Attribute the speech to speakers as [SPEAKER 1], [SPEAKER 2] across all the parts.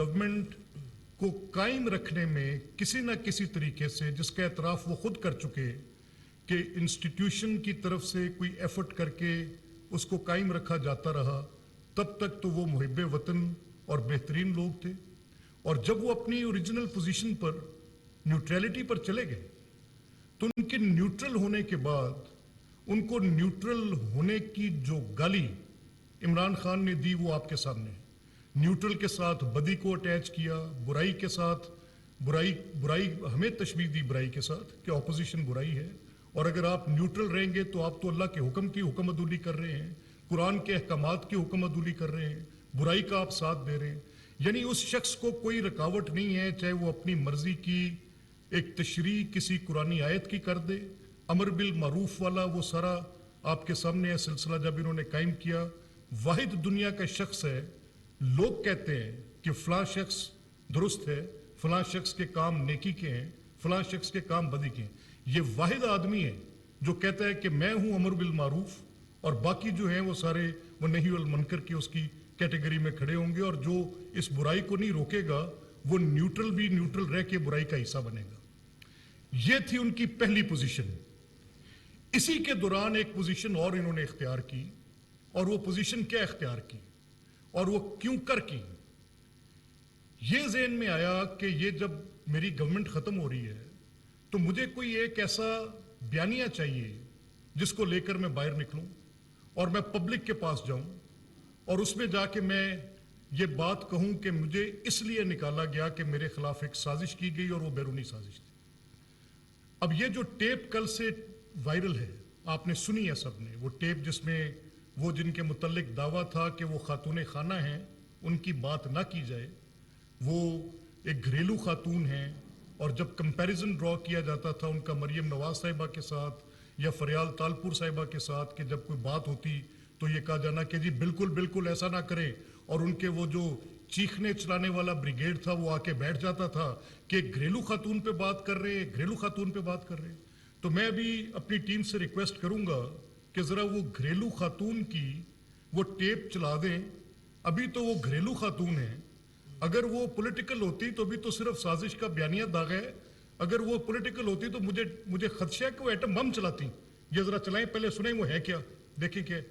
[SPEAKER 1] Government को कायम रखने में किसी न किसी तरीके से, जिसका एतराफ़ वो खुद कर चुके कि इंस्टीट्यूशन की तरफ से कोई एफर्ट करके उसको कायम रखा जाता रहा, तब तक तो वो मुहिब्बे वतन और बेहतरीन लोग थे। और जब वो अपनी ओरिजिनल पोजीशन पर न्यूट्रलिटी पर चले गए तो उनके न्यूट्रल होने के बाद उनको न्यूट्रल होने की जो गाली इमरान खान ने दी वो आपके सामने। न्यूट्रल के साथ बदी को अटैच किया, बुराई के साथ बुराई हमें तशबीह दी बुराई के साथ कि ऑपोजिशन बुराई है, और अगर आप न्यूट्रल रहेंगे तो आप तो अल्लाह के हुक्म की हुक्म अदूली कर रहे हैं, कुरान के अहकामात की हुक्म अदूली कर रहे हैं, बुराई का आप साथ दे रहे हैं। यानी उस शख्स को कोई रुकावट नहीं है, चाहे वो अपनी मर्जी की एक तशरीह किसी कुरानी आयत की कर दे, अमर बिल मारूफ वाला वो सारा आपके सामने है सिलसिला जब इन्होंने कायम किया। वाहिद दुनिया का शख्स है, लोग कहते हैं कि फलां शख्स दुरुस्त है, फलां शख्स के काम नेकी के हैं, फलां शख्स के काम बदी के हैं। ये वाहिद आदमी है जो कहता है कि मैं हूं अमर बिल मारूफ और बाकी जो हैं वो सारे वो नहीं वल मुनकर की उसकी कैटेगरी में खड़े होंगे, और जो इस बुराई को नहीं रोकेगा वो न्यूट्रल भी न्यूट्रल रह के बुराई का हिस्सा बनेगा। ये थी उनकी पहली पोजीशन। इसी के दौरान एक पोजीशन और इन्होंने इख्तियार की, और वो पोजीशन क्या इख्तियार की और वो क्यों कर की। ये ज़हन में आया कि ये जब मेरी गवर्नमेंट खत्म हो रही है तो मुझे कोई एक ऐसा बयानिया चाहिए जिसको लेकर मैं बाहर निकलूं और मैं पब्लिक के पास जाऊं और उसमें जाके मैं ये बात कहूं कि मुझे इसलिए निकाला गया कि मेरे खिलाफ एक साजिश की गई और वो बैरूनी साजिश थी। अब ये जो टेप कल से वायरल है, आपने सुनी है सबने, वो टेप जिसमें वो जिनके मुतल्लिक दावा था कि वो खातून खाना हैं, उनकी बात ना की जाए, वो एक घरेलू खातून हैं, और जब कंपैरिजन ड्रॉ किया जाता था उनका मरियम नवाज साहिबा के साथ या फरियाल तालपुर साहिबा के साथ कि जब कोई बात होती तो ये कहा जाना कि जी बिल्कुल बिल्कुल ऐसा ना करें, और उनके वो जो चीखने चलाने वाला ब्रिगेड था वो आके बैठ जाता था कि घरेलू खातून पे बात कर रहे हैं, घरेलू खातून पे बात कर रहे हैं। तो मैं भी अपनी टीम से रिक्वेस्ट करूंगा कि ज़रा वो घरेलू खातून की वो टेप चला दें। अभी तो वो घरेलू खातून है, अगर वो पॉलिटिकल होती तो भी तो सिर्फ साजिश का बयानिया दाग है, अगर वो पॉलिटिकल होती तो मुझे खदशा है कि वो एटम बम चलाती। ये जरा चलाएं, पहले सुनाएं वो है क्या, देखें क्या।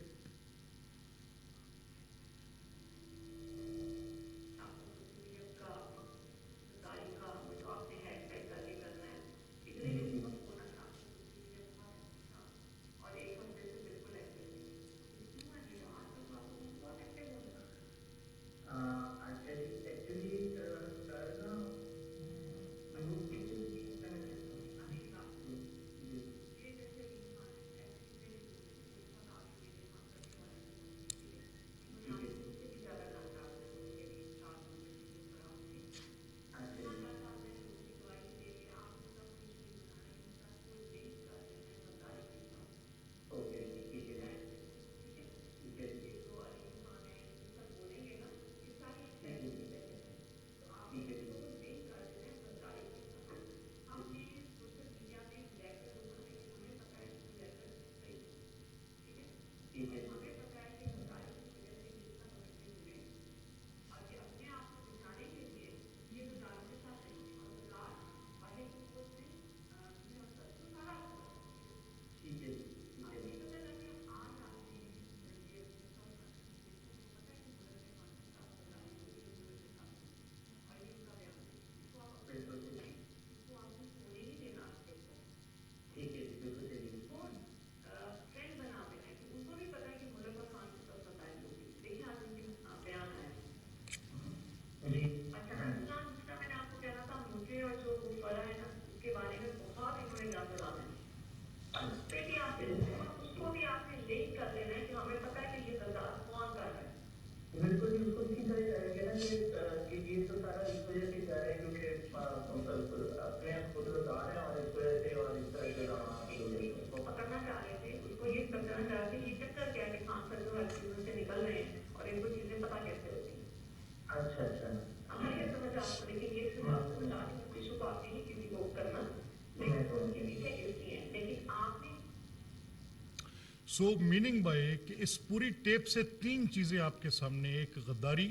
[SPEAKER 1] सो मीनिंग बाय कि इस पूरी टेप से तीन चीजें आपके सामने, एक गद्दारी,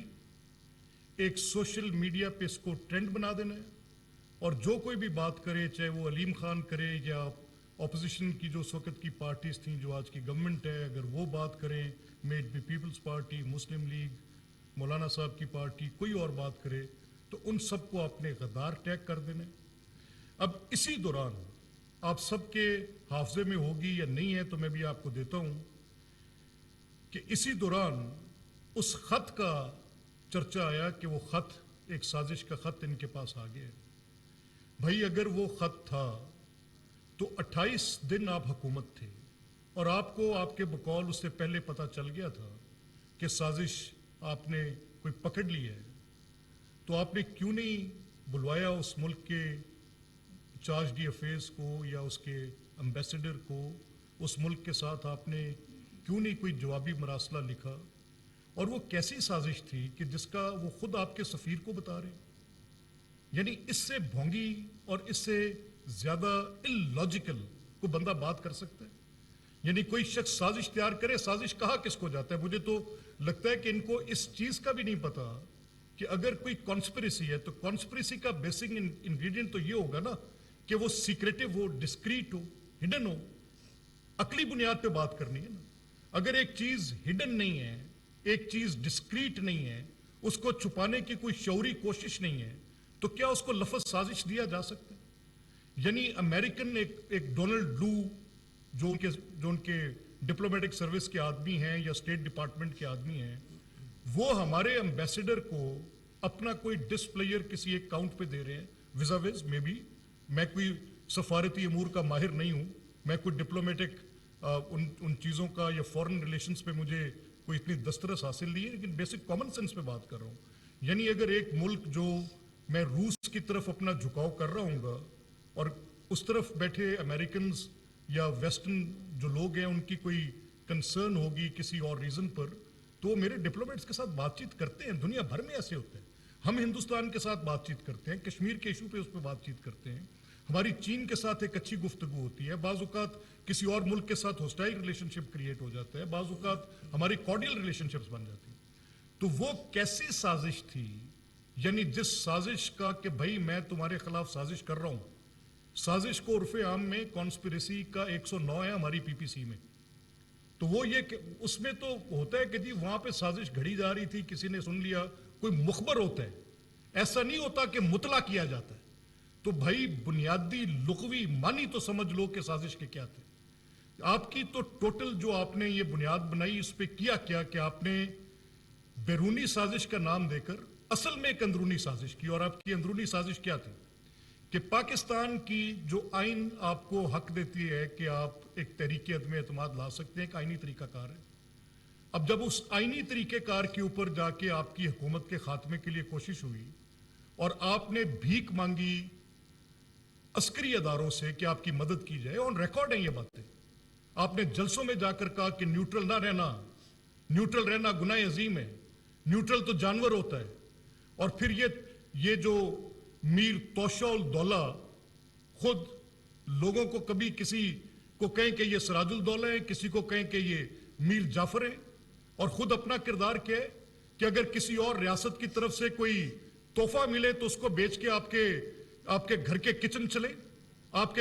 [SPEAKER 1] एक सोशल मीडिया पे इसको ट्रेंड बना देना है, और जो कोई भी बात करे, चाहे वो अलीम खान करे या ऑपोजिशन की जो उस वक्त की पार्टीज थी, जो आज की गवर्नमेंट है, अगर वो बात करें, may it be Peoples Party, Muslim League, मौलाना साहब की पार्टी, कोई और बात करे, तो उन सबको आपने गद्दार टैग कर देना है। अब इसी दौरान आप सबके हाफजे में होगी या नहीं है, तो मैं भी आपको देता हूं कि इसी दौरान उस खत का चर्चा आया कि वो खत एक साजिश का खत इनके पास आ गया। भाई अगर वो खत था तो 28 दिन आप हुकूमत थे और आपको आपके बकौल उससे पहले पता चल गया था कि साजिश आपने कोई पकड़ ली है, तो आपने क्यों नहीं बुलवाया उस मुल्क के चार्ज डी अफेयर्स को या उसके एम्बेसडर को? उस मुल्क के साथ आपने क्यों नहीं कोई जवाबी मरासला लिखा? और वो कैसी साजिश थी कि जिसका वो खुद आपके सफीर को बता रहे? यानी इससे भोंगी और इससे ज्यादा इलॉजिकल को बंदा बात कर सकता है? यानी कोई शख्स साजिश तैयार करे, साजिश कहा किसको जाता है? मुझे तो लगता है कि इनको इस चीज का भी नहीं पता कि अगर कोई कॉन्स्पिरेसी है तो कॉन्स्पिरेसी का बेसिक इंग्रेडिएंट तो ये होगा ना कि वो सीक्रेटिव हो, डिस्क्रीट हो, हिडन हो। अकली बुनियाद पे बात करनी है ना। अगर एक चीज हिडन नहीं है, एक चीज डिस्क्रीट नहीं है, उसको छुपाने की कोई शौरी कोशिश नहीं है, तो क्या उसको लफ्ज साजिश दिया जा सकता है? यानी अमेरिकन एक डोनाल्ड लू जो उनके डिप्लोमेटिक सर्विस के आदमी हैं या स्टेट डिपार्टमेंट के आदमी हैं, वो हमारे एम्बेसडर को अपना कोई डिस्प्लेयर किसी एक काउंट पे दे रहे हैं विजाविज में भी। मैं कोई सफारती अमूर का माहिर नहीं हूं, मैं कोई डिप्लोमेटिक उन चीज़ों का या फॉरेन रिलेशंस पे मुझे कोई इतनी दस्तरस हासिल नहीं है, लेकिन बेसिक कॉमन सेंस पे बात कर रहा हूँ। यानी अगर एक मुल्क जो मैं रूस की तरफ अपना झुकाव कर रहा हूँ और उस तरफ बैठे अमेरिकन या वेस्टर्न जो लोग हैं उनकी कोई कंसर्न होगी किसी और रीजन पर, तो मेरे डिप्लोमेट्स के साथ बातचीत करते हैं। दुनिया भर में ऐसे होते हैं। हम हिंदुस्तान के साथ बातचीत करते हैं, कश्मीर के इशू पे उस पर बातचीत करते हैं, हमारी चीन के साथ एक अच्छी गुफ्तगू होती है, बाज़ औक़ात किसी और मुल्क के साथ होस्टाइल रिलेशनशिप क्रिएट हो जाता है, बाज़ औक़ात हमारी कॉर्डियल रिलेशनशिप्स बन जाती हैं। तो वो कैसी साजिश थी? यानी जिस साजिश का कि भाई मैं तुम्हारे खिलाफ साजिश कर रहा हूं, साजिश को उर्फे आम में कॉन्स्पिरेसी का 109 है हमारी पीपीसी में। तो वो ये उसमें तो होता है कि जी वहां पे साजिश घड़ी जा रही थी, किसी ने सुन लिया, कोई मुखबर होता है, ऐसा नहीं होता कि मुतला किया जाता है। तो भाई बुनियादी लुग़वी मानी तो समझ लो कि साजिश के क्या थे। आपकी तो टोटल जो आपने ये बुनियाद बनाई, इस पे किया क्या कि आपने बैरूनी साजिश का नाम देकर असल में एक अंदरूनी साजिश की। और आपकी अंदरूनी साजिश क्या थी कि पाकिस्तान की जो आइन आपको हक देती है कि आप एक तहरीक अदम एतमाद ला सकते हैं, एक आइनी तरीकाकार है। अब जब उस आइनी तरीकेकार के ऊपर जाके आपकी हुकूमत के खात्मे के लिए कोशिश हुई और आपने भीख मांगी अस्करी अदारों से कि आपकी मदद की जाए, ऑन रिकॉर्ड है ये बातें, आपने जलसों में जाकर कहा कि न्यूट्रल ना रहना, न्यूट्रल रहना गुनाह अजीम है, न्यूट्रल तो जानवर होता है। और फिर ये जो मीर तोशाउल दौला खुद लोगों को कभी किसी को कहें कि ये सिराजुल दौला है, किसी को कहें कि ये मीर जाफर है, और खुद अपना किरदार क्या है कि अगर किसी और रियासत की तरफ से कोई तोहफा मिले तो उसको बेच के आपके घर के किचन चले, आप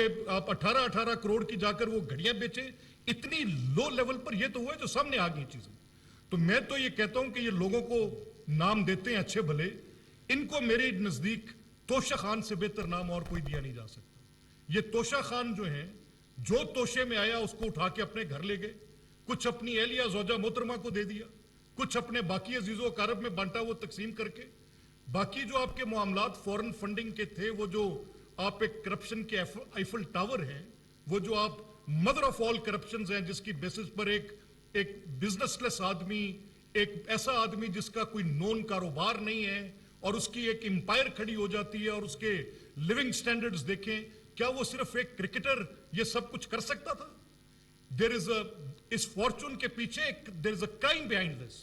[SPEAKER 1] 18-18 करोड़ की जाकर वो घड़ियां बेचे। इतनी लो लेवल पर ये तो हुआ है जो सामने आ गई चीजें। तो मैं तो ये कहता हूं कि ये लोगों को नाम देते हैं अच्छे भले, इनको मेरे नजदीक तोशा खान से बेहतर नाम और कोई दिया नहीं जा सकता। ये तोशा खान जो है, जो तोशे में आया उसको उठा के अपने घर ले गए, कुछ अपनी एहलिया जोजा मोहतरमा को दे दिया, कुछ अपने बाकी अजीजों कारब में बांटा वो तकसीम करके। बाकी जो आपके मामलात फॉरेन फंडिंग के थे, वो जो आप एक करप्शन के आईफल टावर हैं, वो जो आप मदर ऑफ ऑल करप्शन हैं, जिसकी बेसिस पर एक बिजनेसलेस आदमी, एक ऐसा आदमी जिसका कोई नोन कारोबार नहीं है और उसकी एक एम्पायर खड़ी हो जाती है, और उसके लिविंग स्टैंडर्ड्स देखें, क्या वो सिर्फ एक क्रिकेटर ये सब कुछ कर सकता था? इस फॉर्चून के पीछे there is a crime behind this,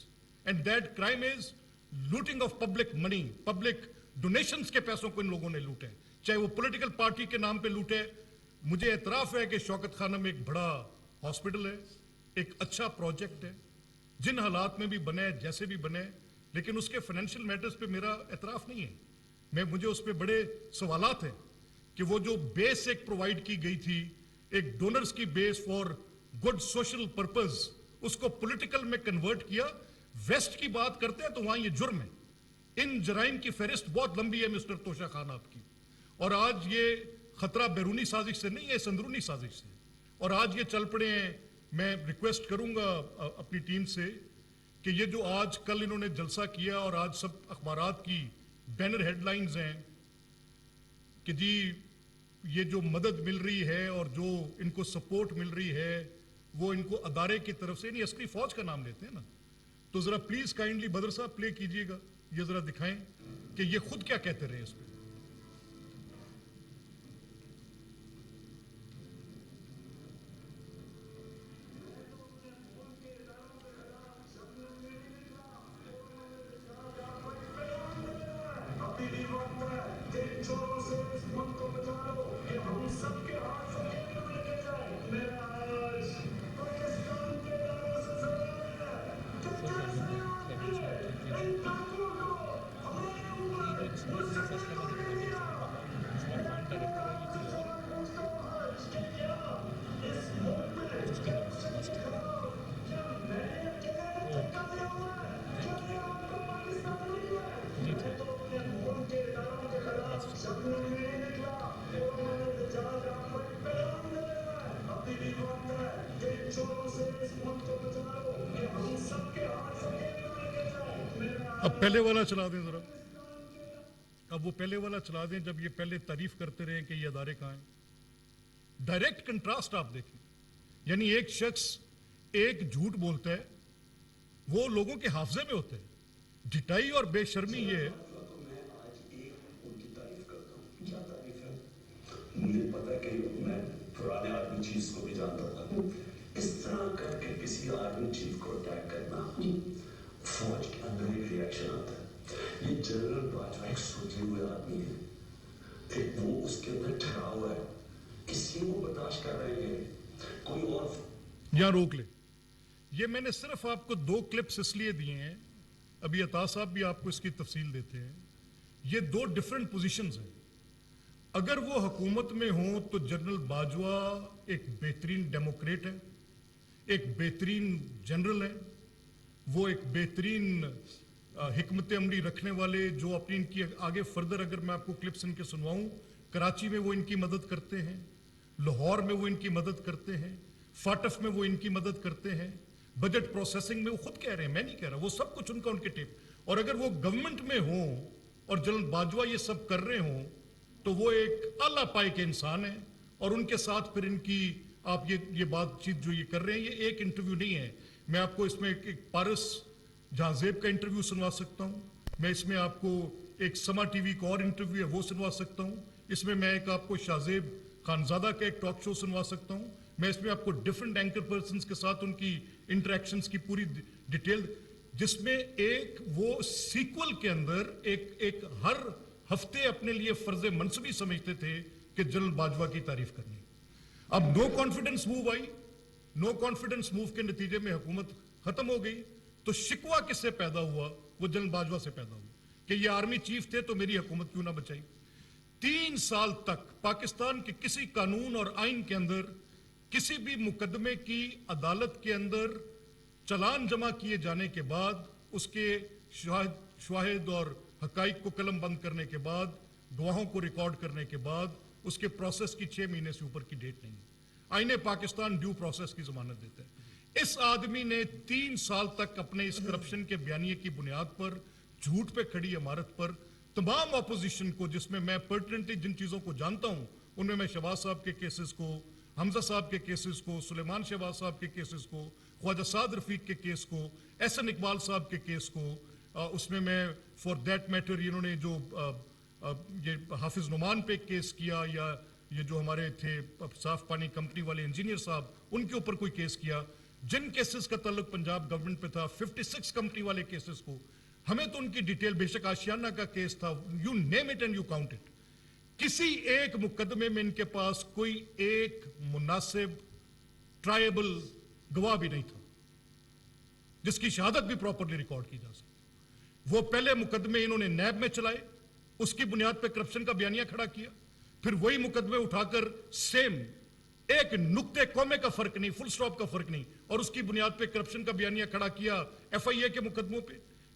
[SPEAKER 1] and that crime is looting of public money, public donations के पैसों को इन लोगों ने लूटे, चाहे वो पॉलिटिकल पार्टी के नाम पे लूटे। मुझे एतराफ है कि शौकत खाना में एक बड़ा हॉस्पिटल है, एक अच्छा प्रोजेक्ट है, जिन हालात में भी बने, जैसे भी बने, لیکن اس کے فائنینشیل میٹرز پہ میرا اعتراف نہیں ہے. مجھے اس پہ بڑے سوالات ہیں کہ وہ جو بیس ایک پرووائڈ کی گئی تھی ایک ڈونرز کی بیس فار گڈ سوشل پرپز, اس کو پولیٹیکل میں کنورٹ کیا. ویسٹ کی بات کرتے ہیں تو وہاں یہ جرم ہے. ان جرائم کی فہرست بہت لمبی ہے مسٹر توشا خان آپ کی, اور آج یہ خطرہ بیرونی سازش سے نہیں ہے, اس اندرونی سازش سے, اور آج یہ چل پڑے ہیں. میں ریکویسٹ کروں گا اپنی ٹیم سے کہ یہ جو آج کل انہوں نے جلسہ کیا اور آج سب اخبارات کی بینر ہیڈ لائنز ہیں کہ جی یہ جو مدد مل رہی ہے اور جو ان کو سپورٹ مل رہی ہے وہ ان کو ادارے کی طرف سے, نہیں عسکری فوج کا نام لیتے ہیں نا, تو ذرا پلیز کائنڈلی بدر صاحب پلے کیجئے گا, یہ ذرا دکھائیں کہ یہ خود کیا کہتے رہے اس پہ. اب پہلے والا چلا دیں ذرا, اب وہ پہلے والا چلا دیں جب یہ پہلے تعریف کرتے رہے کہ یہ ادارے کہاں ہیں. ڈائریکٹ کنٹراسٹ آپ دیکھیں, یعنی ایک شخص ایک جھوٹ بولتا ہے وہ لوگوں کے حافظے میں ہوتا ہے. ڈٹائی اور بے شرمی یہ ہے.
[SPEAKER 2] مجھے پتا کہ میں پرانے آرمی چیف کو بھی جانتا تھا. اس طرح کر کے کسی آرمی چیف کو اٹیک کرنا, فوج کے اندر ایک ریئیکشن آتا ہے. یہ جنرل باجوہ ایک سوچے ہوئے آدمی ہے, ایک وہ اس کے اندر ٹھہرا ہوا ہے, کسی کو برداشت کر رہے ہیں کوئی اور.
[SPEAKER 1] یہاں روک لے. یہ میں نے صرف آپ کو 2 کلپس اس لیے دیے ہیں, ابھی عطا صاحب بھی آپ کو اس کی تفصیل دیتے ہیں. یہ 2 ڈیفرنٹ پوزیشنز ہیں. اگر وہ حکومت میں ہوں تو جنرل باجوہ ایک بہترین ڈیموکریٹ ہے, ایک بہترین جنرل ہے, وہ ایک بہترین حکمت عملی رکھنے والے, جو اپنی ان کی آگے فردر اگر میں آپ کو کلپس ان کے سنواؤں, کراچی میں وہ ان کی مدد کرتے ہیں, لاہور میں وہ ان کی مدد کرتے ہیں, فاٹف میں وہ ان کی مدد کرتے ہیں, بجٹ پروسیسنگ میں وہ خود کہہ رہے ہیں, میں نہیں کہہ رہا, وہ سب کچھ ان کا ان کے ٹیپ. اور اگر وہ گورنمنٹ میں ہوں اور جنرل باجوہ یہ سب کر رہے ہوں تو وہ ایک اعلیٰ پائے کے انسان ہیں, اور ان کے ساتھ پھر ان کی آپ یہ بات چیت جو یہ کر رہے ہیں, یہ ایک انٹرویو نہیں ہے. میں آپ کو اس میں ایک پارس جہاں زیب کا انٹرویو سنوا سکتا ہوں, میں اس میں آپ کو ایک سما ٹی وی کا اور انٹرویو ہے وہ سنوا سکتا ہوں, اس میں ایک آپ کو شاہزیب خانزادہ کا ایک ٹاک شو سنوا سکتا ہوں, میں اس میں آپ کو ڈیفرنٹ اینکر پرسنز کے ساتھ ان کی انٹریکشنز کی پوری ڈیٹیل, جس میں ایک وہ سیکول کے اندر ایک ہر ہفتے اپنے لیے فرض منصبی سمجھتے تھے کہ جنرل باجوہ کی تعریف کرنی. اب نو کانفیڈنس موو آئی, نو کانفیڈنس موو کے نتیجے میں حکومت ختم ہو گئی, تو شکوہ کس سے پیدا ہوا؟ وہ جنرل باجوہ سے پیدا ہوا کہ یہ آرمی چیف تھے تو میری حکومت کیوں نہ بچائی. 3 سال تک پاکستان کے کسی قانون اور آئین کے اندر کسی بھی مقدمے کی عدالت کے اندر چلان جمع کیے جانے کے بعد, اس کے شواہد اور حقائق کو قلم بند کرنے کے بعد, گواہوں کو ریکارڈ کرنے کے بعد, اس کے پروسیس کی 6 مہینے سے اوپر کی ڈیٹ نہیں. آئین پاکستان ڈیو پروسیس کی ضمانت دیتا ہے. اس آدمی نے 3 سال تک اپنے اس کرپشن کے بیانیے کی بنیاد پر, جھوٹ پہ کھڑی عمارت پر, تمام اپوزیشن کو, جس میں میں پرٹنٹلی جن چیزوں کو جانتا ہوں ان میں شہباز صاحب کے کیسز کو, حمزہ صاحب کے کیسز کو, سلیمان شہباز صاحب کے کیسز کو, خواجہ سعد رفیق کے کیس کو, احسن اقبال صاحب کے کیس کو, اس میں فار دیٹ میٹر انہوں نے جو یہ حافظ نعمان پہ کیس کیا, یا یہ جو ہمارے تھے صاف پانی کمپنی والے انجینئر صاحب, ان کے اوپر کوئی کیس کیا, جن کیسز کا تعلق پنجاب گورنمنٹ پہ تھا, 56 کمپنی والے کیسز کو, ہمیں تو ان کی ڈیٹیل, بے شک آشیانہ کا کیس تھا, you name it and you count it, کسی ایک مقدمے میں ان کے پاس کوئی ایک مناسب ٹرائبل گواہ بھی نہیں تھا جس کی شہادت بھی پراپرلی ریکارڈ کی جا سکتی. वो पहले मुकदमे इन्होंने नैब में चलाए, उसकी बुनियाद पे करप्शन का बयानिया खड़ा किया, फिर वही मुकदमे उठाकर सेम एक नुक्ते कौमे का फर्क नहीं, फुल स्टॉप का फर्क नहीं, और उसकी बुनियाद पे करप्शन का बयानिया खड़ा किया एफआईए के मुकदमों पे।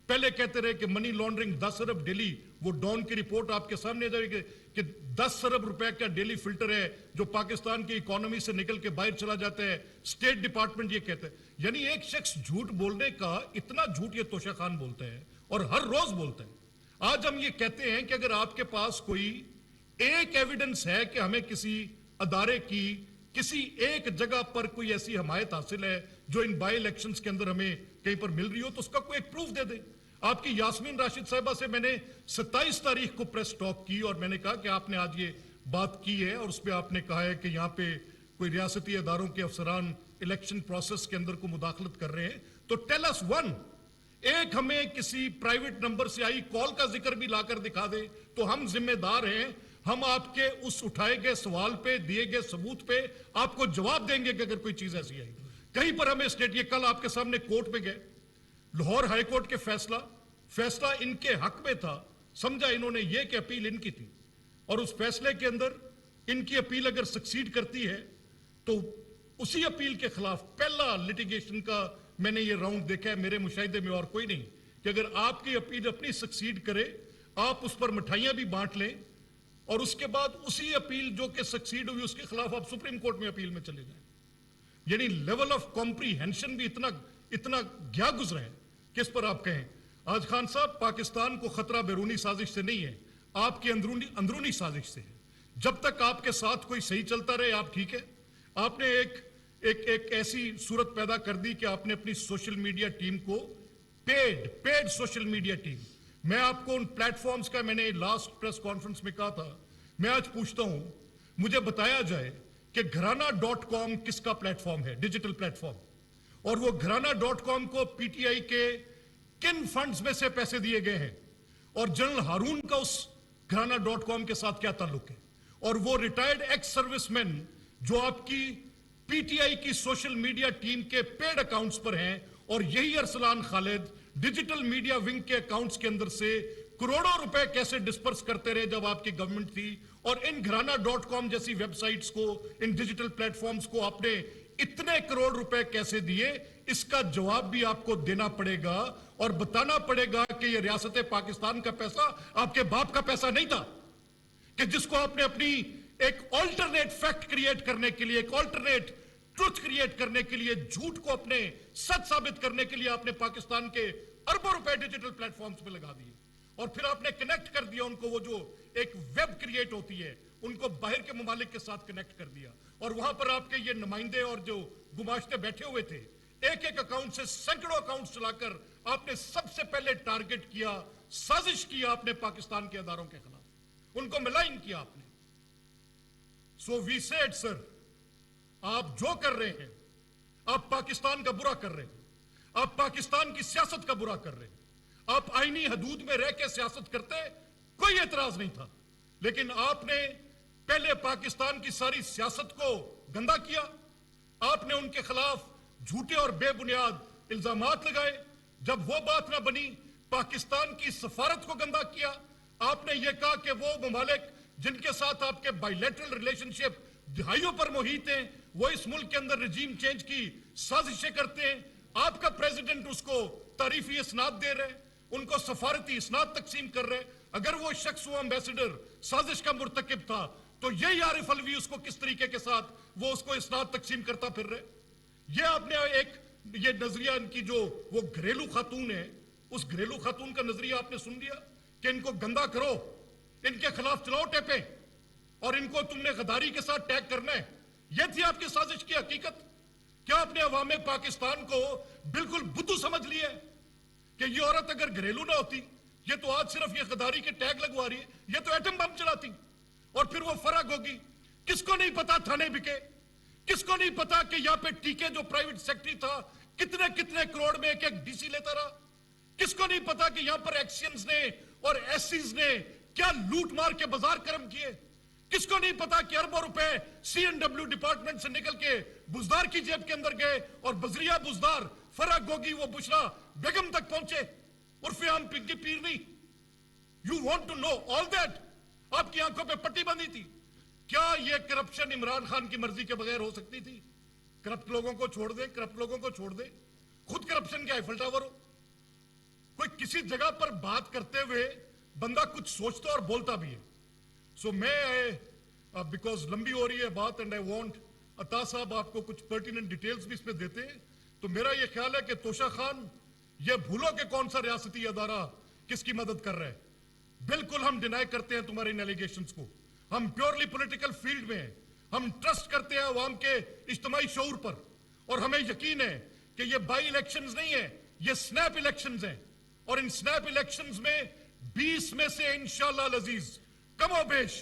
[SPEAKER 1] पहले कहते रहे कि मनी लॉन्ड्रिंग 10 अरब डेली, वो डॉन की रिपोर्ट आपके सामने जाएगी कि 10 अरब रुपए का डेली फिल्टर है जो पाकिस्तान की इकोनॉमी से निकल के बाहर चला जाता है, स्टेट डिपार्टमेंट ये कहता है। यानी एक शख्स झूठ बोलने का इतना झूठ ये तोशा खान बोलता है और हर रोज बोलता है। आज हम ये कहते हैं कि अगर आपके पास कोई एक एविडेंस है कि हमें किसी अदारे की किसी एक जगह पर कोई ऐसी हमायत हासिल है जो इन बाई इलेक्शंस के अंदर हमें कहीं पर मिल रही हो, तो उसका कोई एक प्रूफ दे दे। आपकी यास्मीन राशिद साहिबा से मैंने 27 तारीख को प्रेस टॉक की और मैंने कहा कि आपने आज ये बात की है और उस पर आपने कहा है कि यहाँ पे कोई रियासती अदारों के अफसरान इलेक्शन प्रोसेस के अंदर को मुदाखलत कर रहे हैं, तो टेल अस वन, एक हमें किसी प्राइवेट नंबर से आई कॉल का जिक्र भी लाकर दिखा दे तो हम जिम्मेदार हैं। हम आपके उस उठाए गए सवाल पे, दिए गए सबूत पे आपको जवाब देंगे कि अगर कोई चीज ऐसी आई। कहीं पर हमें स्टेट, ये कल आपके सामने कोर्ट में गए, लाहौर हाई कोर्ट के फैसला इनके हक में था, समझा इन्होंने ये कि अपील इनकी थी, और उस फैसले के अंदर इनकी अपील अगर सक्सीड करती है तो उसी अपील के खिलाफ पहला लिटिगेशन का मैंने ये राउंड देखा है मेरे मुशाहिदे में और कोई नहीं, कि अगर आपकी अपील अपनी सक्सीड करे, आप उस पर मिठाइयां भी बांट लें और उसके बाद उसी अपील जो कि सक्सीड हुई उसके खिलाफ आप सुप्रीम कोर्ट में अपील में चले जाएं। यानी लेवल ऑफ कॉम्प्रीहेंशन भी इतना गया गुजरा है कि इस पर आप कहें। आज खान साहब, पाकिस्तान को खतरा बैरूनी साजिश से नहीं है, आपकी अंदरूनी साजिश से है। जब तक आपके साथ कोई सही चलता रहे आप ठीक है। आपने एक ऐसी सूरत पैदा कर दी कि आपने अपनी सोशल मीडिया टीम को पेड सोशल मीडिया टीम, मैं आपको उन प्लेटफॉर्म्स का, मैंने लास्ट प्रेस कॉन्फ्रेंस में कहा था, मैं आज पूछता हूं, मुझे बताया जाए कि घराना.com किसका प्लेटफॉर्म है, डिजिटल प्लेटफॉर्म, और वो घराना.com को पीटीआई के किन फंड्स में से पैसे दिए गए हैं, और जनरल हारून का उस घराना.com के साथ क्या ताल्लुक है, और वो रिटायर्ड एक्स सर्विसमैन जो आपकी पीटीआई की सोशल मीडिया टीम के पेड अकाउंट्स पर हैं, और यही Arsalan Khalid digital media wing के अकाउंट्स के अंदर से करोड़ों रुपए कैसे डिस्पर्स करते रहे जब आपकी गवर्नमेंट थी, और इन घराना.com जैसी वेबसाइट्स को, इन डिजिटल प्लेटफॉर्म्स को आपने इतने करोड़ रुपए कैसे दिए, इसका जवाब भी आपको देना पड़ेगा और बताना पड़ेगा कि यह रियासत पाकिस्तान का पैसा आपके बाप का पैसा नहीं था, कि जिसको आपने अपनी एक ऑल्टरनेट फैक्ट क्रिएट करने के लिए, एक ऑल्टरनेट ट्रुथ क्रिएट करने के लिए, झूठ को अपने सच साबित करने के लिए आपने पाकिस्तान के अरबों रुपए डिजिटल प्लेटफॉर्म्स पे लगा दिए, और फिर आपने कनेक्ट कर दिया उनको, वो जो एक वेब क्रिएट होती है उनको बाहर के ममालिक के साथ कनेक्ट कर दिया, और वहां पर आपके ये नुमाइंदे और जो गुमाश्ते बैठे हुए थे, एक एक अकाउंट से सैकड़ों अकाउंट चलाकर आपने सबसे पहले टारगेट किया, साजिश किया आपने पाकिस्तान के अदारों के खिलाफ, उनको मिलाइन किया आपने। सो वी सेड सर, आप जो कर रहे हैं, आप पाकिस्तान का बुरा कर रहे हैं, आप पाकिस्तान की सियासत का बुरा कर रहे हैं। आप आईनी हदूद में रह के सियासत करते, कोई एतराज नहीं था, लेकिन आपने पहले पाकिस्तान की सारी सियासत को गंदा किया, आपने उनके खिलाफ झूठे और बेबुनियाद इल्जामात लगाए, जब वो बात ना बनी पाकिस्तान की सफारत को गंदा किया, आपने ये कहा कि वो ममालिक जिनके साथ आपके बायलैटरल रिलेशनशिप दिहाइयों पर मुहित हैं, वो इस मुल्क के अंदर रजीम चेंज की साजिशें करते हैं, आपका प्रेसिडेंट उसको तारीफी इसनाद दे रहे, उनको सफारती इसनाद तकसीम कर रहे। अगर वो शख्स, वो एम्बेसडर साजिश का मुर्तकिब था, तो यही आरिफ अलवी उसको किस तरीके के साथ वो उसको इसनाद तकसीम करता फिर रहे। ये आपने ये नजरिया इनकी जो वो घरेलू खातून है, उस घरेलू खातून का नजरिया आपने सुन लिया कि इनको गंदा करो, इनके खिलाफ चलाओ टेपे, और इनको तुमने गद्दारी के साथ टैग करना है। यह थी आपकी साजिश की हकीकत। क्या आपने अवाम पाकिस्तान को बिल्कुल बुद्धू समझ लिया कि ये औरत अगर घरेलू ना होती, ये तो आज सिर्फ ये गद्दारी के टैग लगवा रही है, ये तो एटम बम चलाती और फिर वो फराग होगी। किसको नहीं पता थाने बिके, किसको नहीं पता कि यहां पे टीके जो प्राइवेट सेक्रेटरी था कितने कितने करोड़ में एक एक डीसी लेता रहा, किसको नहीं पता कि यहां पर एक्सियंस ने और एससीज ने क्या लूट मार के बाजार कर्म किए, किसको नहीं पता कि अरबों रुपए सीएनडब्ल्यू डिपार्टमेंट से निकल के बुजदार की जेब के अंदर गए और बजरिया बुजदार फराग गोगी वो बुशरा बेगम तक पहुंचे। उर्फे आम पिंकी पीर नहीं। You want to know all that? आपकी आंखों पे पट्टी बंधी थी। क्या यह करप्शन इमरान खान की मर्जी के बगैर हो सकती थी? करप्ट लोगों को छोड़ दे, करप्ट लोगों को छोड़ दे, खुद करप्शन के आईफल टावर हो। कोई किसी जगह पर बात करते हुए बंदा कुछ सोचता और बोलता भी है। सो मैं बिकॉज लंबी हो रही है बात एंड आई वांट अता साहब आपको कुछ पर्टिनेंट डिटेल्स भी इसमें देते हैं। तो मेरा यह ख्याल है कि तोशा खान, यह भूलो कि कौन सा रियासती अदारा किसकी मदद कर रहा है। बिल्कुल हम डिनाई करते हैं तुम्हारे इन एलिगेशंस को। हम प्योरली पॉलिटिकल फील्ड में हैं। हम ट्रस्ट करते हैं अवाम के इज्तिमाई शऊर पर, और हमें यकीन है कि ये बाई इलेक्शंस नहीं है, ये स्नैप इलेक्शंस हैं। और इन स्नैप इलेक्शंस में 20 में से इंशाअल्लाह अजीज कमोबेश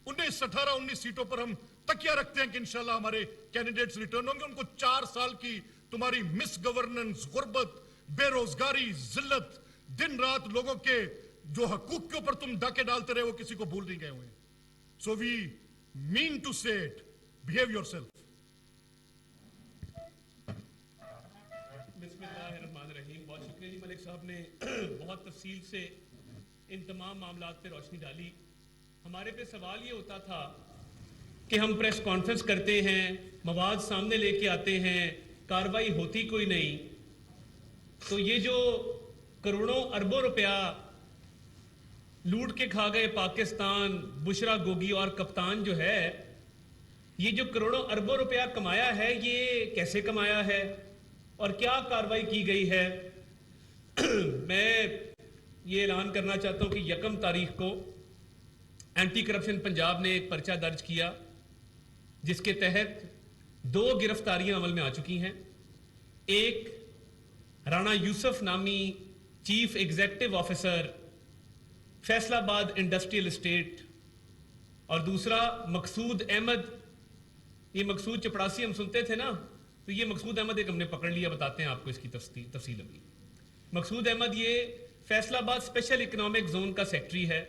[SPEAKER 1] 19 सीटों पर हम तकिया रखते हैं कि इंशाअल्लाह हमारे कैंडिडेट्स रिटर्न होंगे। उनको 4 साल की तुम्हारी मिस गवर्नेंस, गुर्बत, बेरोजगारी, जिल्लत, दिन रात लोगों के जो हकूक के ऊपर तुम डाके डालते रहे, वो किसी को भूल नहीं गए हुए। सो वी मीन टू से इट, बिहेव योरसेल्फ।
[SPEAKER 3] बिस्मिल्लाहिर्रहमानिर्रहीम। बहुत शुक्रिया जी, मलिक साहब ने बहुत तफसील से इन तमाम मामलात पे रोशनी डाली। हमारे पे सवाल ये होता था कि हम प्रेस कॉन्फ्रेंस करते हैं, मवाद सामने लेके आते हैं, कार्रवाई होती कोई नहीं। तो ये जो करोड़ों अरबों रुपया लूट के खा गए पाकिस्तान, बुशरा गोगी और कप्तान जो है, ये जो करोड़ों अरबों रुपया कमाया है, ये कैसे कमाया है और क्या कार्रवाई की गई है? मैं ये ऐलान करना चाहता हूं कि 1 तारीख को एंटी करप्शन पंजाब ने एक पर्चा दर्ज किया, जिसके तहत 2 गिरफ्तारियां अमल में आ चुकी हैं। एक राणा यूसुफ नामी chief executive officer Faisalabad industrial estate, और दूसरा मकसूद अहमद। ये मकसूद चपड़ासी हम सुनते थे ना, तो ये मकसूद अहमद एक हमने पकड़ लिया, बताते हैं आपको इसकी तफसील अभी। मकसूद अहमद ये फैसलाबाद स्पेशल इकोनॉमिक जोन का सेक्रेटरी है,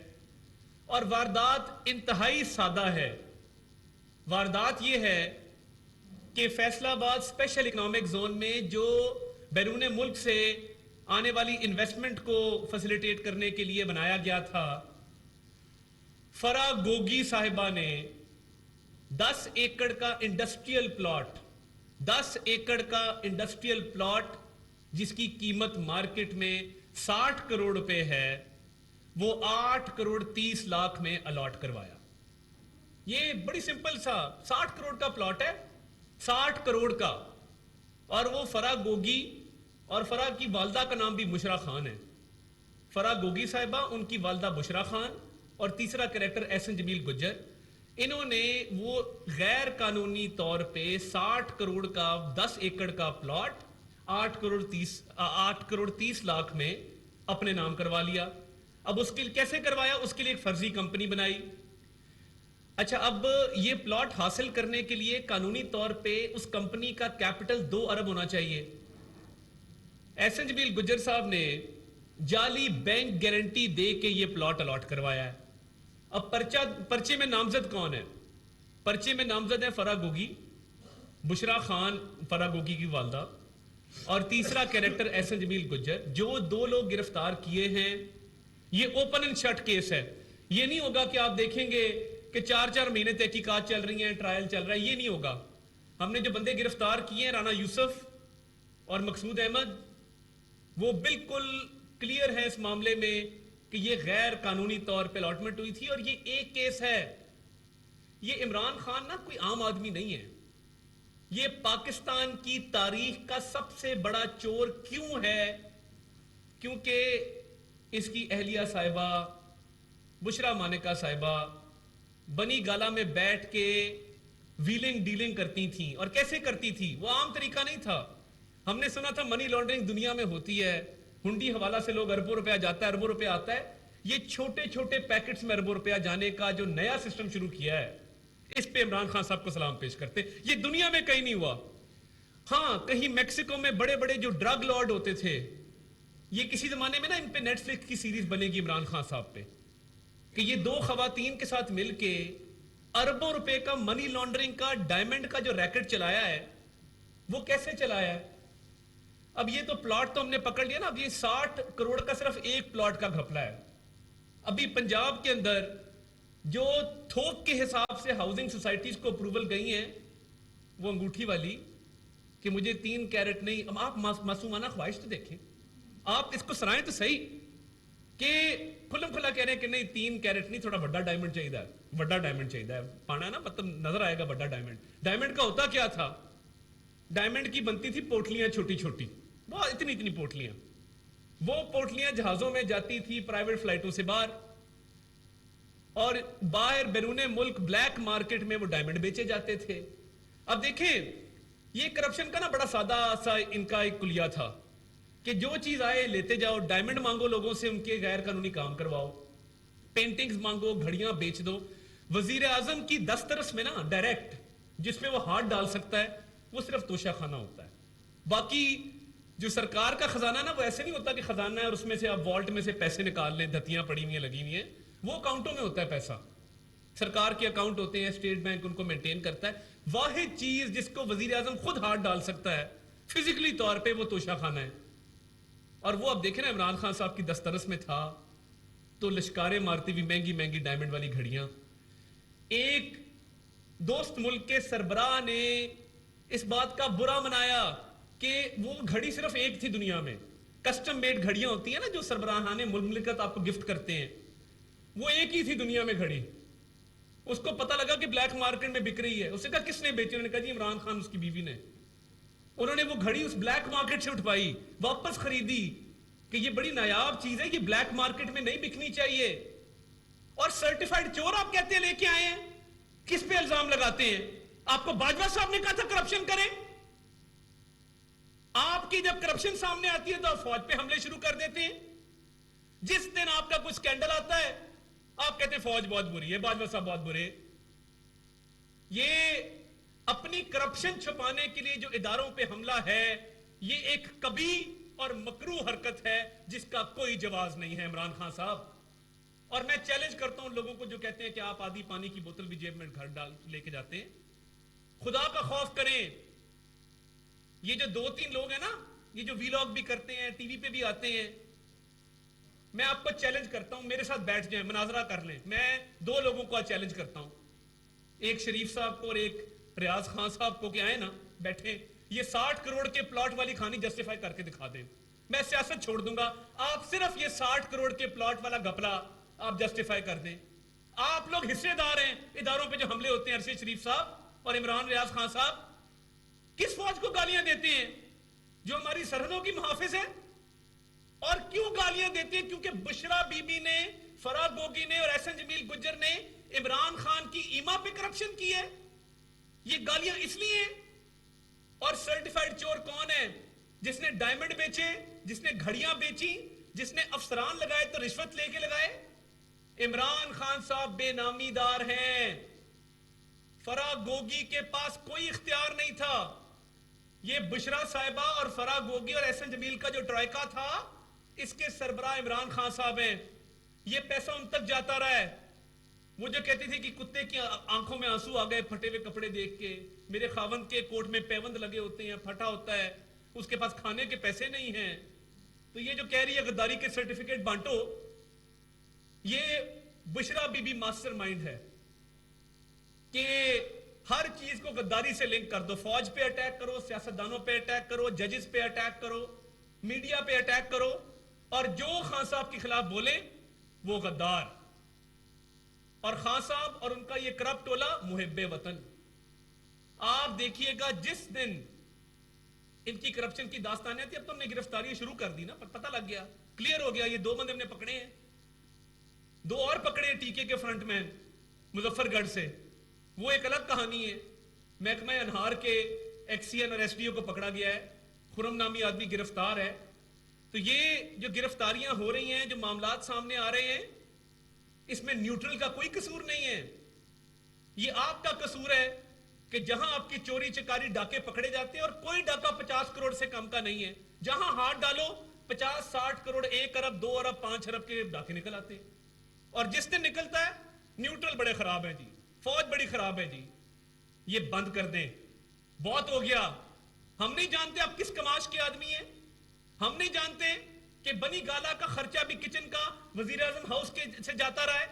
[SPEAKER 3] और वारदात इंतहाई सादा है। वारदात ये है कि फैसलाबाद स्पेशल इकोनॉमिक जोन में जो बैरून मुल्क से आने वाली इन्वेस्टमेंट को फैसिलिटेट करने के लिए बनाया गया था, फरा गोगी साहिबा ने 10 एकड़ का इंडस्ट्रियल प्लॉट, 10 एकड़ का इंडस्ट्रियल प्लॉट जिसकी कीमत मार्केट में 60 करोड़ रुपए है, वो 8 करोड़ 30 लाख में अलॉट करवाया। ये बड़ी सिंपल सा 60 करोड़ का प्लॉट है, 60 करोड़ का। और वो फरा गोगी, और फरा की वालदा का नाम भी बुशरा खान है। फरा गोगी साहिबा, उनकी वालदा बुशरा खान, और तीसरा कैरेक्टर एहसन जमील गुज्जर। इन्होंने वो गैर कानूनी तौर पे 60 करोड़ का 10 एकड़ का प्लॉट 8 करोड़ 30 लाख में अपने नाम करवा लिया। अब उसके लिए कैसे करवाया? उसके लिए एक फर्जी कंपनी बनाई। अच्छा, अब ये प्लॉट हासिल करने के लिए कानूनी तौर पे उस कंपनी का कैपिटल 2 अरब होना चाहिए। एहसन जमील गुज्जर साहब ने जाली बैंक गारंटी दे के ये प्लॉट अलॉट करवाया है। अब पर्चे में नामजद कौन है? पर्चे में नामजद है फरा गोगी, बुशरा खान फरा गोगी की वालदा, और तीसरा कैरेक्टर एहसन जमील गुज्जर। जो 2 लोग गिरफ्तार किए हैं, ये ओपन एंड शट केस है। ये नहीं होगा कि आप देखेंगे कि 4-4 महीने तहकीकात चल रही हैं, ट्रायल चल रहा है, ये नहीं होगा। हमने जो बंदे गिरफ्तार किए हैं, राणा यूसुफ और मकसूद अहमद, वो बिल्कुल क्लियर है इस मामले में कि ये गैर कानूनी तौर पे अलॉटमेंट हुई थी। और ये एक केस है। ये इमरान खान ना कोई आम आदमी नहीं है। ये पाकिस्तान की तारीख का सबसे बड़ा चोर क्यों है? क्योंकि इसकी अहलिया साहिबा बुशरा मानिका साहिबा बनी गाला में बैठ के व्हीलिंग डीलिंग करती थी। और कैसे करती थी? वो आम तरीका नहीं था। हमने सुना था मनी लॉन्ड्रिंग दुनिया में होती है, हुंडी हवाला से लोग अरबों रुपया जाता है, अरबों रुपया आता है। ये छोटे छोटे पैकेट्स में अरबों रुपया जाने का जो नया सिस्टम शुरू किया है, इस पे इमरान खान साहब को सलाम पेश करते। ये दुनिया में कहीं नहीं हुआ। हाँ, कहीं मैक्सिको में बड़े बड़े जो ड्रग लॉर्ड होते थे, ये किसी जमाने में ना इन पे नेटफ्लिक्स की सीरीज बनेगी इमरान खान साहब पे, कि ये 2 खवातीन के साथ मिलके अरबों रुपए का मनी लॉन्ड्रिंग का, डायमंड का जो रैकेट चलाया है, वो कैसे चलाया है। اب یہ تو پلاٹ تو ہم نے پکڑ لیا نا, اب یہ 60 کروڑ کا صرف ایک پلاٹ کا گھپلا ہے. ابھی پنجاب کے اندر جو تھوک کے حساب سے ہاؤسنگ سوسائٹیز کو اپروول گئی ہیں, وہ انگوٹھی والی کہ مجھے 3 کیرٹ نہیں. اب آپ معصومانہ خواہش تو دیکھیں, آپ اس کو سرائیں تو صحیح کہ کھلم کھلا کہہ رہے ہیں کہ نہیں 3 کیرٹ نہیں, تھوڑا بڑا ڈائمنڈ چاہیے, بڑا ڈائمنڈ چاہیے پانا نا, مطلب نظر آئے گا بڑا ڈائمنڈ. ڈائمنڈ کا ہوتا کیا تھا, ڈائمنڈ کی بنتی تھی پوٹلیاں چھوٹی چھوٹی, وہ اتنی پوٹلیاں, وہ پوٹلیاں جہازوں میں جاتی تھی پرائیویٹ فلائٹوں سے باہر, اور باہر بیرون ملک بلیک مارکیٹ میں وہ ڈائمنڈ بیچے جاتے تھے. اب دیکھیں یہ کرپشن کا نا بڑا سادہ سا ان کا ایک کلیہ تھا کہ جو چیز آئے لیتے جاؤ, ڈائمنڈ مانگو لوگوں سے, ان کے غیر قانونی کام کرواؤ, پینٹنگز مانگو, گھڑیاں بیچ دو. وزیر اعظم کی دسترس میں نا ڈائریکٹ جس میں وہ ہاتھ ڈال سکتا ہے وہ صرف توشہ خانہ ہوتا ہے. باقی جو سرکار کا خزانہ نا وہ ایسے نہیں ہوتا کہ خزانہ ہے اور اس میں سے آپ والٹ میں سے پیسے نکال لیں, دھتیاں پڑی ہوئی ہیں لگی ہوئی ہیں, وہ اکاؤنٹوں میں ہوتا ہے پیسہ. سرکار کے اکاؤنٹ ہوتے ہیں, اسٹیٹ بینک ان کو مینٹین کرتا ہے. واحد چیز جس کو وزیر اعظم خود ہاتھ ڈال سکتا ہے فزیکلی طور پہ وہ توشہ خانہ ہے. اور وہ اب دیکھیں نا عمران خان صاحب کی دسترس میں تھا تو لشکاریں مارتی ہوئی مہنگی مہنگی ڈائمنڈ والی گھڑیاں. ایک دوست ملک کے سربراہ نے اس بات کا برا منایا کہ وہ گھڑی صرف ایک تھی دنیا میں, کسٹم میڈ گھڑیاں ہوتی ہیں نا جو سربراہان مملکت آپ کو گفٹ کرتے ہیں, وہ ایک ہی تھی دنیا میں گھڑی. اس کو پتہ لگا کہ بلیک مارکیٹ میں بک رہی ہے, اس نے کہا کس نے بیچی, انہوں نے کہا جی عمران خان اس کی بیوی نے. انہوں نے وہ گھڑی اس بلیک مارکیٹ سے اٹھوائی, واپس خریدی کہ یہ بڑی نایاب چیز ہے, یہ بلیک مارکیٹ میں نہیں بکنی چاہیے. اور سرٹیفائیڈ چور آپ کہتے ہیں لے کے آئے ہیں, کس پہ الزام لگاتے ہیں؟ آپ کو باجوہ صاحب نے کہا تھا کرپشن کریں. آپ کی جب کرپشن سامنے آتی ہے تو آپ فوج پہ حملے شروع کر دیتے ہیں. جس دن آپ کا کوئی سکینڈل آتا ہے آپ کہتے ہیں فوج بہت بری ہے, باجوہ صاحب بہت برے. یہ اپنی کرپشن چھپانے کے لیے جو اداروں پہ حملہ ہے یہ ایک کبیح اور مکروہ حرکت ہے جس کا کوئی جواز نہیں ہے عمران خان صاحب. اور میں چیلنج کرتا ہوں لوگوں کو جو کہتے ہیں کہ آپ آدھی پانی کی بوتل بھی جیب میں گھر ڈال لے کے جاتے ہیں, خدا کا خوف کریں. یہ جو 2-3 لوگ ہیں نا, یہ جو ویلاگ بھی کرتے ہیں, ٹی وی پہ بھی آتے ہیں, میں آپ کو چیلنج کرتا ہوں میرے ساتھ بیٹھ جائیں, مناظرہ کر لیں. میں 2 لوگوں کو چیلنج کرتا ہوں, ایک شریف صاحب کو اور ایک ریاض خان صاحب کو, کہ آئے نا بیٹھے, یہ 60 کروڑ کے پلاٹ والی کہانی جسٹیفائی کر کے دکھا دیں. میں سیاست چھوڑ دوں گا, آپ صرف یہ 60 کروڑ کے پلاٹ والا گھپلا آپ جسٹیفائی کر دیں. آپ لوگ حصے دار ہیں اداروں پہ جو حملے ہوتے ہیں. ارشد شریف صاحب اور عمران ریاض خان صاحب کس فوج کو گالیاں دیتے ہیں جو ہماری سرحدوں کی محافظ ہے؟ اور کیوں گالیاں دیتے ہیں؟ کیونکہ بشرا بی بی نے, فرا گوگی نے اور احسن جمیل گجر نے عمران خان کی ایما پہ کرپشن کی ہے. یہ گالیاں اس لیے ہیں. اور سرٹیفائیڈ چور کون ہے؟ جس نے ڈائمنڈ بیچے, جس نے گھڑیاں بیچی, جس نے افسران لگائے تو رشوت لے کے لگائے. عمران خان صاحب بے نامی دار ہیں. فرا گوگی کے پاس کوئی اختیار نہیں تھا. یہ بشرا صاحبہ اور فرا گوگی اور احسن جمیل کا جو ٹرائکا تھا, اس کے سربراہ عمران خان صاحب ہیں. یہ پیسہ ان تک جاتا رہا ہے. وہ جو کہتی تھی کہ کتے کی آنکھوں میں آنسو آ گئے پھٹے ہوئے کپڑے دیکھ کے, میرے خاوند کے کوٹ میں پیوند لگے ہوتے ہیں, پھٹا ہوتا ہے, اس کے پاس کھانے کے پیسے نہیں ہیں. تو یہ جو کہہ رہی ہے غداری کے سرٹیفکیٹ بانٹو, یہ بشرا بی بی ماسٹر مائنڈ ہے کہ ہر چیز کو غداری سے لنک کر دو. فوج پہ اٹیک کرو, سیاستدانوں پہ اٹیک کرو, ججز پہ اٹیک کرو, میڈیا پہ اٹیک کرو, اور جو خان صاحب کے خلاف بولے وہ غدار. اور خان صاحب اور ان کا یہ کرپٹ ٹولہ محب وطن. آپ دیکھیے گا جس دن ان کی کرپشن کی داستانیں تھی, اب تو ہم نے گرفتاریاں شروع کر دی نا, پر پتہ لگ گیا, کلیئر ہو گیا. یہ 2 بندے ہم نے پکڑے ہیں, 2 اور پکڑے ہیں ٹیکے کے فرنٹ مین مظفر گڑھ سے, وہ ایک الگ کہانی ہے. محکمہ انہار کے ایکس سی این اور ایس ڈی او کو پکڑا گیا ہے, خرم نامی آدمی گرفتار ہے. تو یہ جو گرفتاریاں ہو رہی ہیں, جو معاملات سامنے آ رہے ہیں, اس میں نیوٹرل کا کوئی قصور نہیں ہے. یہ آپ کا قصور ہے کہ جہاں آپ کی چوری چکاری ڈاکے پکڑے جاتے ہیں, اور کوئی ڈاکہ 50 کروڑ سے کم کا نہیں ہے, جہاں ہاتھ ڈالو 50-60 کروڑ 1 ارب 2 ارب 5 ارب کے ڈاکے نکل آتے ہیں. اور جس دن نکلتا ہے نیوٹرل بڑے خراب ہیں جی, فوج بڑی خراب ہے جی. یہ بند کر دیں, بہت ہو گیا. ہم نہیں جانتے آپ کس کماش کے آدمی ہیں, ہم نہیں جانتے کہ بنی گالا کا خرچہ بھی کچن کا وزیر اعظم ہاؤس کے سے جاتا رہا ہے.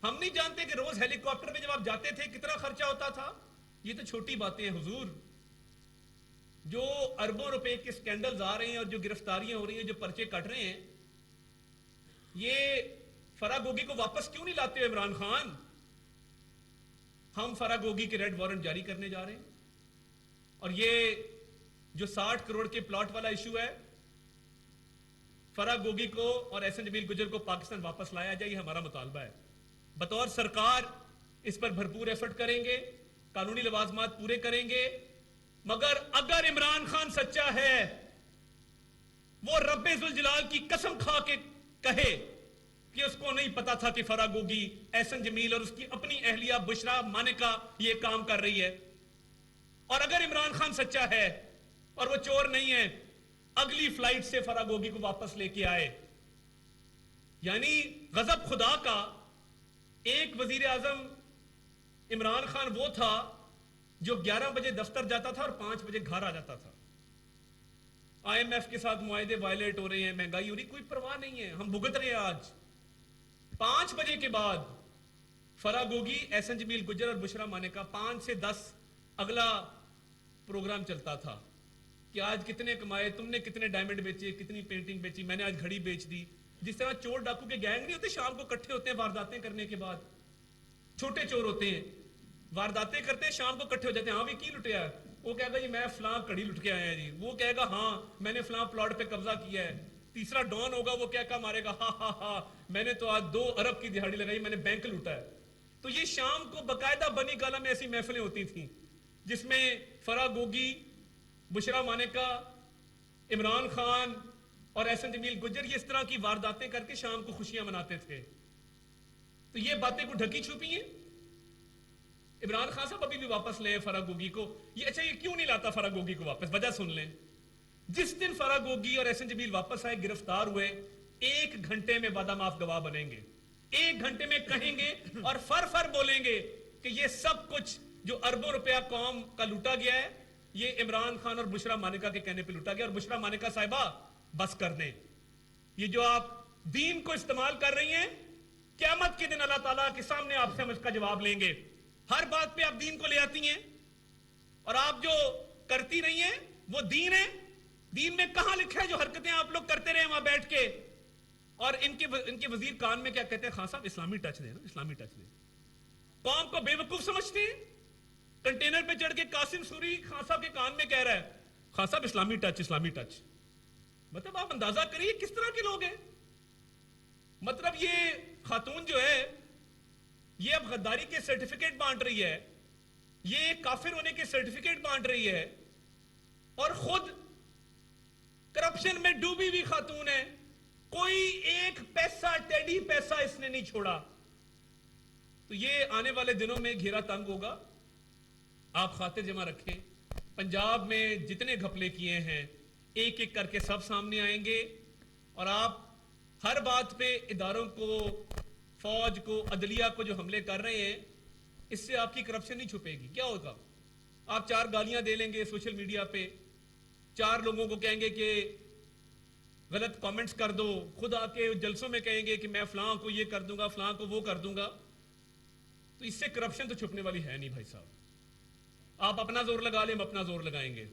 [SPEAKER 3] ہم نہیں جانتے کہ روز ہیلی کاپٹر میں جب آپ جاتے تھے کتنا خرچہ ہوتا تھا. یہ تو چھوٹی باتیں ہیں حضور. جو اربوں روپے کے سکینڈلز آ رہے ہیں اور جو گرفتاریاں ہو رہی ہیں, جو پرچے کٹ رہے ہیں, یہ فراگوگی کو واپس کیوں نہیں لاتے عمران خان؟ ہم فراگوگی کے ریڈ وارنٹ جاری کرنے جا رہے ہیں. اور یہ جو 60 کروڑ کے پلاٹ والا ایشو ہے, فراگوگی کو اور احسن جمیل گجر کو پاکستان واپس لایا جائے, یہ ہمارا مطالبہ ہے. بطور سرکار اس پر بھرپور ایفرٹ کریں گے, قانونی لوازمات پورے کریں گے. مگر اگر عمران خان سچا ہے, وہ رب ذوالجلال کی قسم کھا کے کہے کہ اس کو نہیں پتا تھا کہ فراگوگی, احسن جمیل اور اس کی اپنی اہلیہ بشرا مانکا یہ کام کر رہی ہے. اور اگر عمران خان سچا ہے اور وہ چور نہیں ہے, اگلی فلائٹ سے فراگوگی کو واپس لے کے آئے. یعنی غضب خدا کا. ایک وزیر اعظم عمران خان وہ تھا جو 11 بجے دفتر جاتا تھا اور 5 بجے گھر آ جاتا تھا. آئی ایم ایف کے ساتھ معاہدے وائلیٹ ہو رہے ہیں, مہنگائی ہو رہی, کوئی پرواہ نہیں ہے, ہم بھگت رہے ہیں. آج 5 بجے کے بعد فراگوگی, احسن جمیل گجر اور بشرا مانکا 5 سے 10 اگلا پروگرام چلتا تھا کہ آج کتنے کمائے, تم نے کتنے ڈائمنڈ بیچے, کتنی پینٹنگ بیچی, میں نے آج گھڑی بیچ دی. جس طرح چور ڈاکو کے گینگ نہیں ہوتے شام کو اکٹھے ہوتے ہیں وارداتیں کرنے کے بعد, چھوٹے چور ہوتے ہیں, وارداتیں کرتے ہیں, شام کو اکٹھے ہو جاتے ہیں. ہاں بھی کی لٹیا ہے, وہ کہے گا جی میں فلاں کڑی لٹ کے آیا ہے جی, وہ کہے گا ہاں میں نے فلاں پلاٹ پہ قبضہ کیا ہے. تیسرا ڈان ہوگا, وہ کیا مارے گا, ہاں ہاں ہاں میں نے تو آج 2 ارب کی دہاڑی لگائی, میں نے بینک لوٹا ہے. تو یہ شام کو باقاعدہ بنی گالا میں ایسی محفلیں ہوتی تھیں جس میں فراگوگی, بشرا مانکا, عمران خان اور احسن جمیل گجر یہ اس طرح کی وارداتیں کر کے شام کو خوشیاں مناتے تھے. تو یہ باتیں کو ڈھکی چھپی ہیں. عمران خان صاحب ابھی بھی واپس لیں فراگوگی کو. یہ اچھا یہ کیوں نہیں لاتا فراگوگی کو واپس؟ وجہ سن لیں. جس دن فراگوگی اور احسن جمیل واپس آئے, گرفتار ہوئے, 1 گھنٹے میں وعدہ معاف گواہ بنیں گے. 1 گھنٹے میں کہیں گے اور فر بولیں گے کہ یہ سب کچھ جو اربوں روپیہ قوم کا لوٹا گیا ہے, یہ عمران خان اور بشرا مانکا کے کہنے پہ لوٹا گیا. اور بشرا مانکا صاحبہ بس کر دیں. یہ جو آپ دین کو استعمال کر رہی ہیں, قیامت کے دن اللہ تعالیٰ کے سامنے آپ سے ہم اس کا جواب لیں گے. ہر بات پہ آپ دین کو لے آتی ہیں اور آپ جو کرتی رہی ہیں وہ دین ہے. دین میں کہاں لکھا ہے جو حرکتیں آپ لوگ کرتے رہے وہاں بیٹھ کے؟ اور ان کے وزیر کان میں کیا کہتے ہیں, خان صاحب اسلامی ٹچ دیں نا, اسلامی ٹچ دیں. قوم کو بے وقوف سمجھتے ہیں. کنٹینر پہ چڑھ کے قاسم سوری خان صاحب کے کان میں کہہ رہا ہے, خان صاحب اسلامی ٹچ, اسلامی ٹچ. مطلب آپ اندازہ کریے کس طرح کے لوگ ہیں. مطلب یہ خاتون جو ہے یہ اب غداری کے سرٹیفکیٹ بانٹ رہی ہے, یہ کافر ہونے کے سرٹیفکیٹ بانٹ رہی ہے, اور خود کرپشن میں ڈوبی ہوئی خاتون ہے. کوئی ایک پیسہ, ٹیڈی پیسہ اس نے نہیں چھوڑا. تو یہ آنے والے دنوں میں گھیرا تنگ ہوگا. آپ خاطر جمع رکھیں, پنجاب میں جتنے گھپلے کیے ہیں ایک ایک کر کے سب سامنے آئیں گے. اور آپ ہر بات پہ اداروں کو, فوج کو, عدلیہ کو جو حملے کر رہے ہیں, اس سے آپ کی کرپشن نہیں چھپے گی. کیا ہوگا؟ آپ 4 گالیاں دے لیں گے سوشل میڈیا پہ, 4 لوگوں کو کہیں گے کہ غلط کامنٹس کر دو, خود آ کے جلسوں میں کہیں گے کہ میں فلاں کو یہ کر دوں گا, فلاں کو وہ کر دوں گا. تو اس سے کرپشن تو چھپنے والی ہے نہیں بھائی صاحب. آپ اپنا زور لگا لیں, ہم اپنا زور لگائیں گے.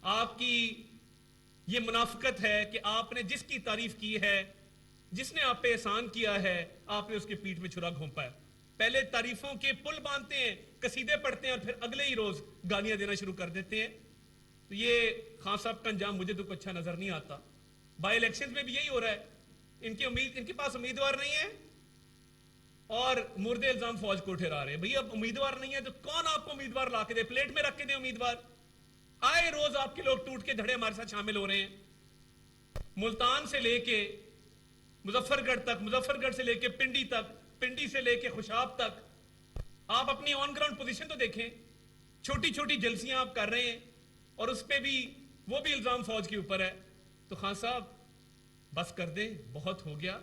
[SPEAKER 3] آپ کی یہ منافقت ہے کہ آپ نے جس کی تعریف کی ہے, جس نے آپ پہ احسان کیا ہے, آپ نے اس کے پیٹھ میں چھرا گھونپا ہے. پہلے تعریفوں کے پل باندھتے ہیں, قصیدے پڑھتے ہیں, اور پھر اگلے ہی روز گالیاں دینا شروع کر دیتے ہیں. تو یہ خان صاحب کا انجام مجھے تو کوئی اچھا نظر نہیں آتا. بائی الیکشنز میں بھی یہی ہو رہا ہے. ان کے پاس امیدوار نہیں ہے اور مردے الزام فوج کو ٹھہرا رہے ہیں. بھئی اب امیدوار نہیں ہے تو کون آپ کو امیدوار لا کے دے؟ پلیٹ میں رکھ کے دے امیدوار. آئے روز آپ کے لوگ ٹوٹ کے دھڑے ہمارے ساتھ شامل ہو رہے ہیں. ملتان سے لے کے مظفر گڑھ تک, مظفر گڑھ سے لے کے پنڈی تک, پنڈی سے لے کے خوشاب تک, آپ اپنی آن گراؤنڈ پوزیشن تو دیکھیں. چھوٹی چھوٹی جلسیاں آپ کر رہے ہیں اور اس پہ بھی وہ بھی الزام فوج کے اوپر ہے. تو خان صاحب بس کر دیں, بہت ہو گیا.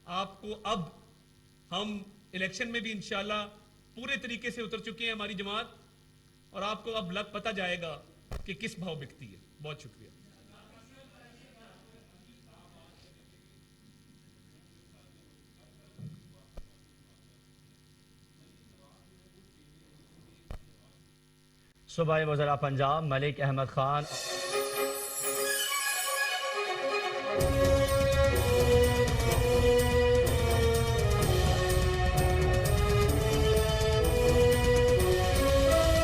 [SPEAKER 3] آپ کو اب ہم الیکشن میں بھی انشاءاللہ پورے طریقے سے اتر چکے ہیں ہماری جماعت, اور آپ کو اب لگ پتہ جائے گا کہ کس بھاؤ بکتی ہے. بہت شکریہ.
[SPEAKER 4] صوبائی وزراء پنجاب ملک احمد خان